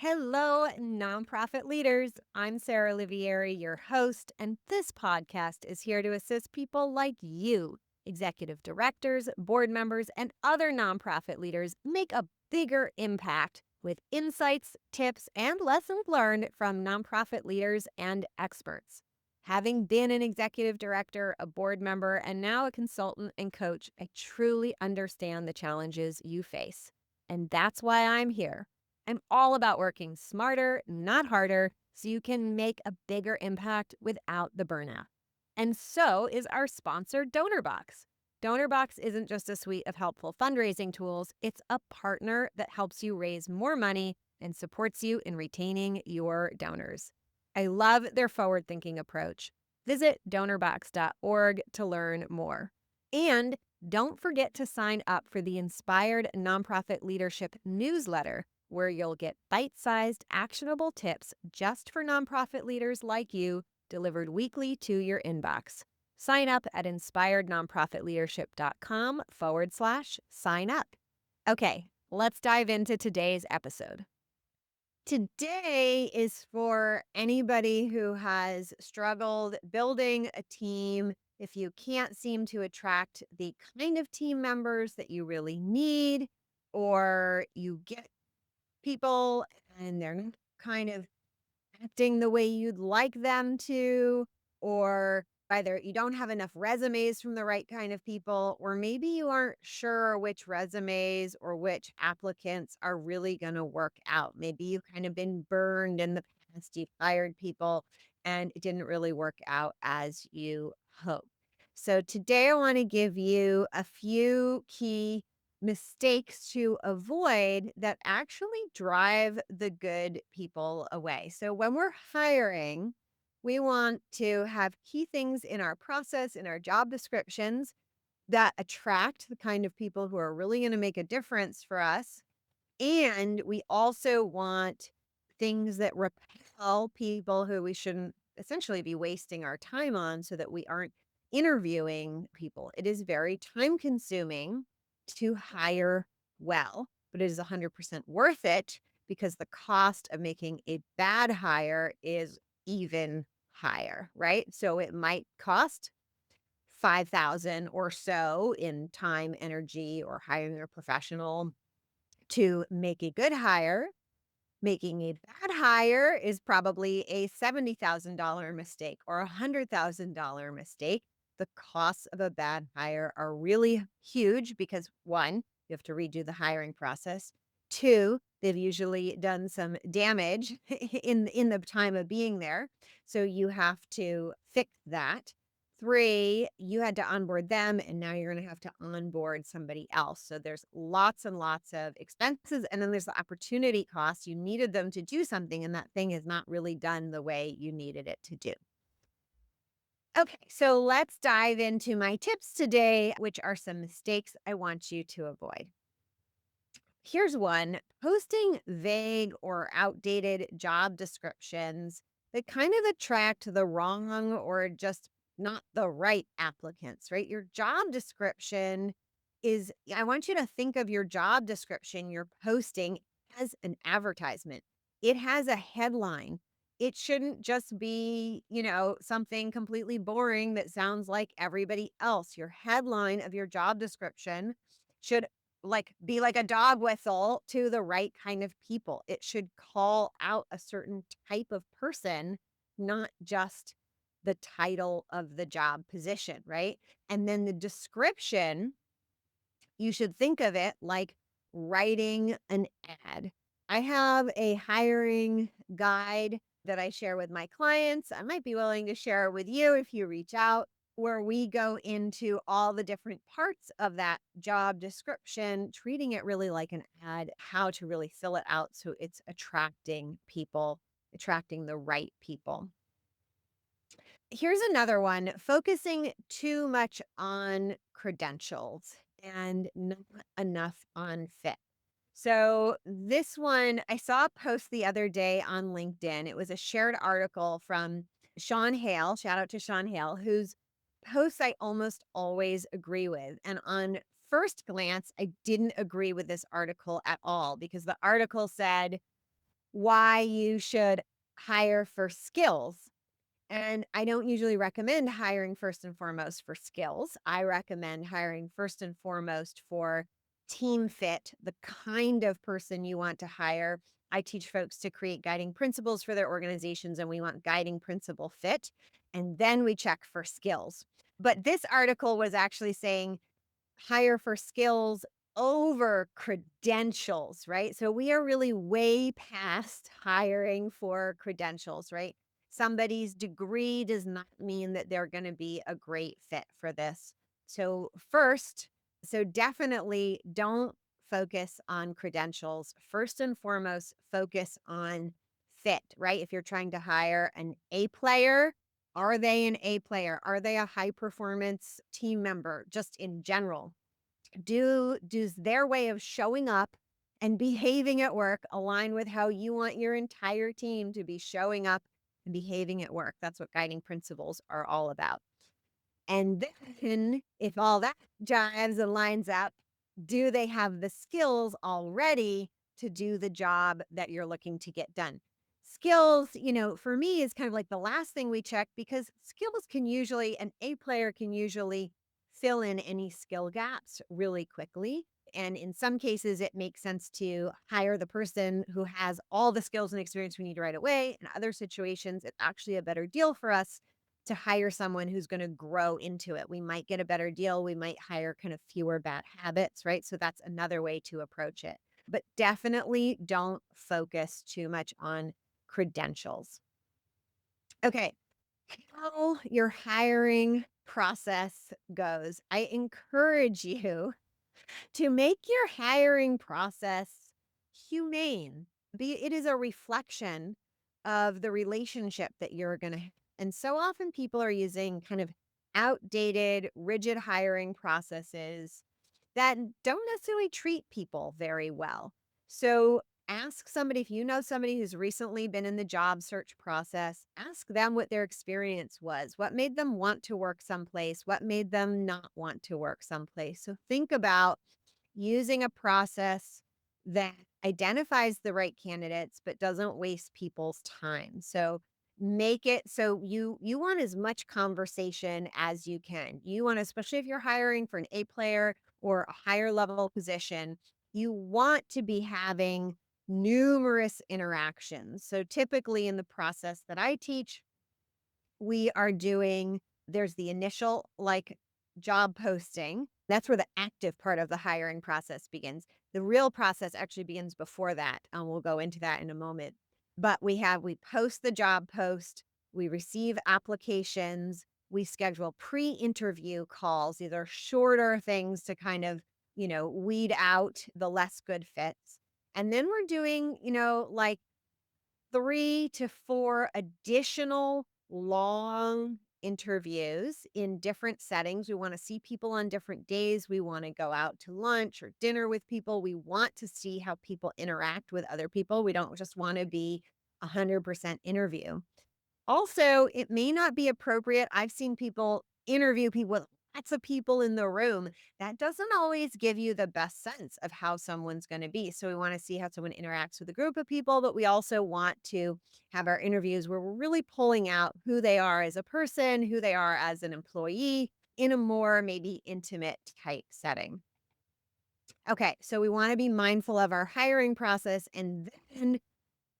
Hello, nonprofit leaders. I'm Sarah Olivieri, your host, and this podcast is here to assist people like you, executive directors, board members, and other nonprofit leaders, make a bigger impact with insights, tips, and lessons learned from nonprofit leaders and experts. Having been an executive director, a board member, and now a consultant and coach, I truly understand the challenges you face. And that's why I'm here. I'm all about working smarter, not harder, so you can make a bigger impact without the burnout. And so is our sponsor, DonorBox. DonorBox isn't just a suite of helpful fundraising tools, it's a partner that helps you raise more money and supports you in retaining your donors. I love their forward thinking approach. Visit donorbox.org to learn more. And don't forget to sign up for the Inspired Nonprofit Leadership newsletter, where you'll get bite-sized, actionable tips just for nonprofit leaders like you, delivered weekly to your inbox. Sign up at inspirednonprofitleadership.com/sign up. Okay, let's dive into today's episode. Today is for anybody who has struggled building a team. If you can't seem to attract the kind of team members that you really need, or you get people and they're not kind of acting the way you'd like them to, or either you don't have enough resumes from the right kind of people, or maybe you aren't sure which resumes or which applicants are really going to work out. Maybe you've kind of been burned in the past. You've hired people and it didn't really work out as you hoped. So today I want to give you a few key mistakes to avoid that actually drive the good people away. So when we're hiring, we want to have key things in our process, in our job descriptions that attract the kind of people who are really going to make a difference for us. And we also want things that repel people who we shouldn't essentially be wasting our time on, so that we aren't interviewing people. It is very time consuming to hire well, but it is 100% worth it because the cost of making a bad hire is even higher, right? So it might cost 5,000 or so in time, energy, or hiring a professional to make a good hire. Making a bad hire is probably a $70,000 mistake or a $100,000 mistake. The costs of a bad hire are really huge because, one, you have to redo the hiring process. Two, they've usually done some damage in the time of being there. So you have to fix that. Three, you had to onboard them, and now you're going to have to onboard somebody else. So there's lots and lots of expenses. And then there's the opportunity cost. You needed them to do something, and that thing is not really done the way you needed it to do. Okay, so let's dive into my tips today, which are some mistakes I want you to avoid. Here's one: posting vague or outdated job descriptions that kind of attract the wrong or just not the right applicants, right? Your job description is, I want you to think of your job description you're posting as an advertisement. It has a headline. It shouldn't just be, something completely boring that sounds like everybody else. Your headline of your job description should be like a dog whistle to the right kind of people. It should call out a certain type of person, not just the title of the job position, right? And then the description, you should think of it like writing an ad. I have a hiring guide that I share with my clients. I might be willing to share it with you if you reach out, where we go into all the different parts of that job description, treating it really like an ad, how to really fill it out so it's attracting people, attracting the right people. Here's another one: focusing too much on credentials and not enough on fit. So this one, I saw a post the other day on LinkedIn. It was a shared article from Sean Hale. Shout out to Sean Hale, whose posts I almost always agree with. And on first glance, I didn't agree with this article at all, because the article said, why you should hire for skills. And I don't usually recommend hiring first and foremost for skills. I recommend hiring first and foremost for team fit, the kind of person you want to hire. I teach folks to create guiding principles for their organizations, and we want guiding principle fit. And then we check for skills. But this article was actually saying hire for skills over credentials, right? So we are really way past hiring for credentials, right? Somebody's degree does not mean that they're going to be a great fit for this. So, first, so definitely don't focus on credentials. First and foremost, focus on fit, right? If you're trying to hire an A player, are they an A player? Are they a high performance team member just in general? Does their way of showing up and behaving at work align with how you want your entire team to be showing up and behaving at work? That's what guiding principles are all about. And then, if all that jives and lines up, do they have the skills already to do the job that you're looking to get done? Skills, for me is kind of like the last thing we check because skills can usually, an A player can usually fill in any skill gaps really quickly. And in some cases, it makes sense to hire the person who has all the skills and experience we need right away. In other situations, it's actually a better deal for us to hire someone who's gonna grow into it. We might get a better deal, we might hire kind of fewer bad habits, right? So that's another way to approach it. But definitely don't focus too much on credentials. Okay, how your hiring process goes. I encourage you to make your hiring process humane. It is a reflection of the relationship that you're going to have. And so often people are using kind of outdated, rigid hiring processes that don't necessarily treat people very well. So ask somebody, if you know somebody who's recently been in the job search process, ask them what their experience was. What made them want to work someplace? What made them not want to work someplace? So think about using a process that identifies the right candidates but doesn't waste people's time. So make it so you want as much conversation as you can. You want, especially if you're hiring for an A player or a higher level position, you want to be having numerous interactions. So typically in the process that I teach, we are doing there's the initial, like, job posting. That's where the active part of the hiring process begins. The real process actually begins before that, and we'll go into that in a moment. But we post the job post, we receive applications, we schedule pre-interview calls. These are shorter things to kind of, weed out the less good fits. And then we're doing, like 3 to 4 additional long interviews in different settings. We wanna see people on different days. We wanna go out to lunch or dinner with people. We want to see how people interact with other people. We don't just wanna be 100% interview. Also, it may not be appropriate. I've seen people interview people with lots of people in the room. That doesn't always give you the best sense of how someone's going to be. So, we want to see how someone interacts with a group of people, but we also want to have our interviews where we're really pulling out who they are as a person, who they are as an employee in a more maybe intimate type setting. Okay, so we want to be mindful of our hiring process, and then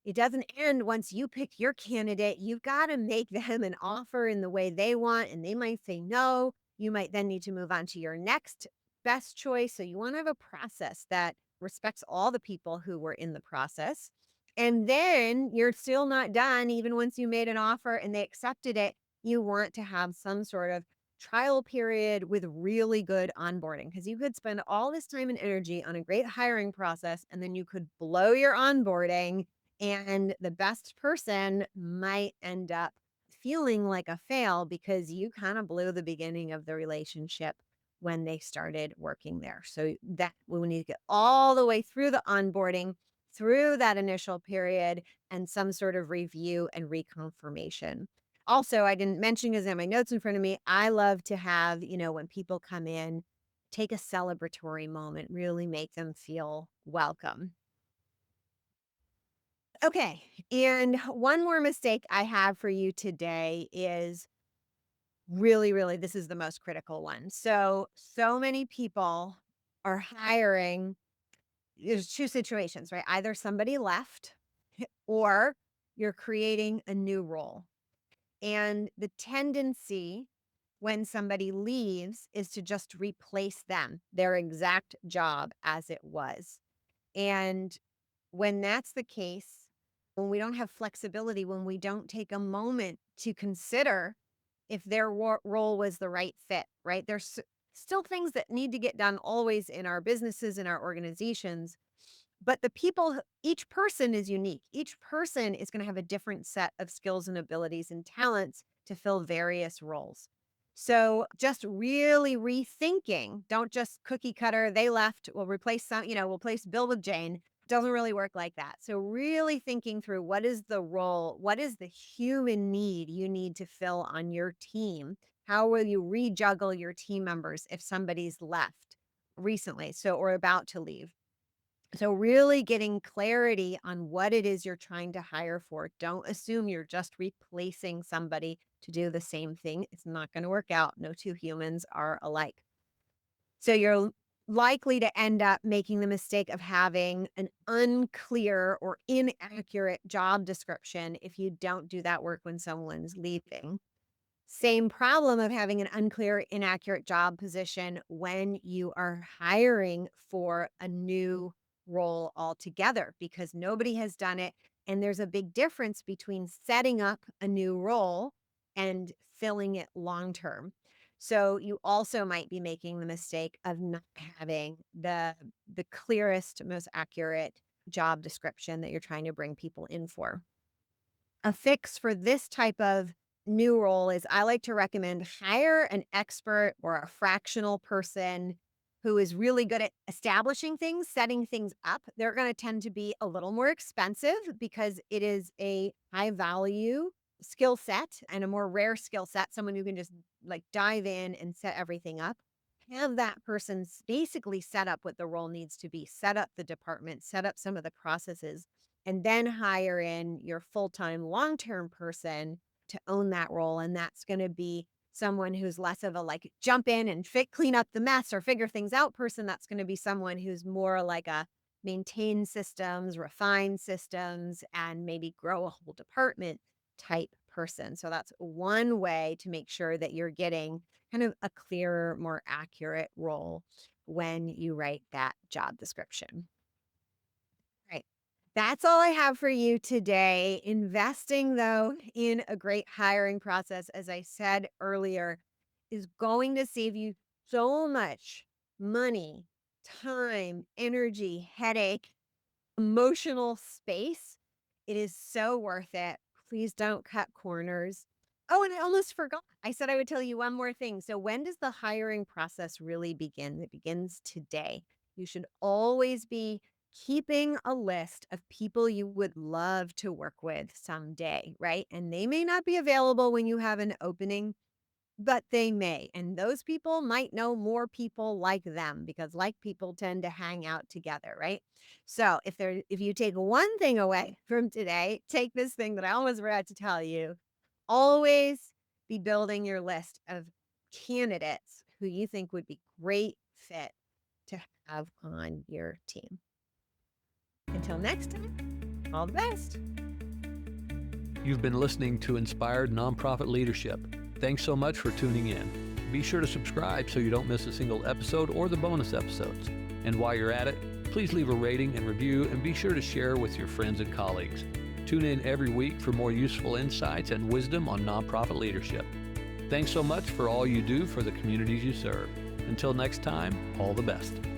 it doesn't end once you pick your candidate. You've got to make them an offer in the way they want, and they might say no. You might then need to move on to your next best choice. So you want to have a process that respects all the people who were in the process. And then you're still not done, even once you made an offer and they accepted it. You want to have some sort of trial period with really good onboarding because you could spend all this time and energy on a great hiring process and then you could blow your onboarding and the best person might end up feeling like a fail because you kind of blew the beginning of the relationship when they started working there. So that we need to get all the way through the onboarding, through that initial period, and some sort of review and reconfirmation. Also, I didn't mention because I have my notes in front of me. I love to have, when people come in, take a celebratory moment, really make them feel welcome. Okay. And one more mistake I have for you today is really, really, this is the most critical one. So many people are hiring. There's two situations, right? Either somebody left or you're creating a new role. And the tendency when somebody leaves is to just replace them, their exact job as it was. And when that's the case, when we don't have flexibility, when we don't take a moment to consider if their role was the right fit, right? There's still things that need to get done always in our businesses, in our organizations. But the people, each person is unique. Each person is going to have a different set of skills and abilities and talents to fill various roles. So just really rethinking, don't just cookie cutter, they left, we'll replace we'll replace Bill with Jane. Doesn't really work like that. So really thinking through what is the role, what is the human need you need to fill on your team? How will you rejuggle your team members if somebody's left recently, or about to leave? So really getting clarity on what it is you're trying to hire for. Don't assume you're just replacing somebody to do the same thing. It's not going to work out. No two humans are alike. So you're likely to end up making the mistake of having an unclear or inaccurate job description if you don't do that work when someone's leaving. Same problem of having an unclear, inaccurate job position when you are hiring for a new role altogether because nobody has done it. And there's a big difference between setting up a new role and filling it long term. So you also might be making the mistake of not having the clearest, most accurate job description that you're trying to bring people in for. A fix for this type of new role is I like to recommend hire an expert or a fractional person who is really good at establishing things, setting things up. They're going to tend to be a little more expensive because it is a high value skill set and a more rare skill set, someone who can just like dive in and set everything up. Have that person basically set up what the role needs to be, set up the department, set up some of the processes, and then hire in your full-time long-term person to own that role. And that's going to be someone who's less of a like jump in and clean up the mess or figure things out person. That's going to be someone who's more like a maintain systems, refine systems, and maybe grow a whole department type person. So that's one way to make sure that you're getting kind of a clearer, more accurate role when you write that job description. Right. That's all I have for you today. Investing, though, in a great hiring process, as I said earlier, is going to save you so much money, time, energy, headache, emotional space. It is so worth it. Please don't cut corners. Oh, and I almost forgot. I said I would tell you one more thing. So, when does the hiring process really begin? It begins today. You should always be keeping a list of people you would love to work with someday, right? And they may not be available when you have an opening, but they may. And those people might know more people like them because like people tend to hang out together, right? So if you take one thing away from today, take this thing that I almost forgot to tell you. Always be building your list of candidates who you think would be great fit to have on your team. Until next time, all the best. You've been listening to Inspired Nonprofit Leadership. Thanks so much for tuning in. Be sure to subscribe so you don't miss a single episode or the bonus episodes. And while you're at it, please leave a rating and review and be sure to share with your friends and colleagues. Tune in every week for more useful insights and wisdom on nonprofit leadership. Thanks so much for all you do for the communities you serve. Until next time, all the best.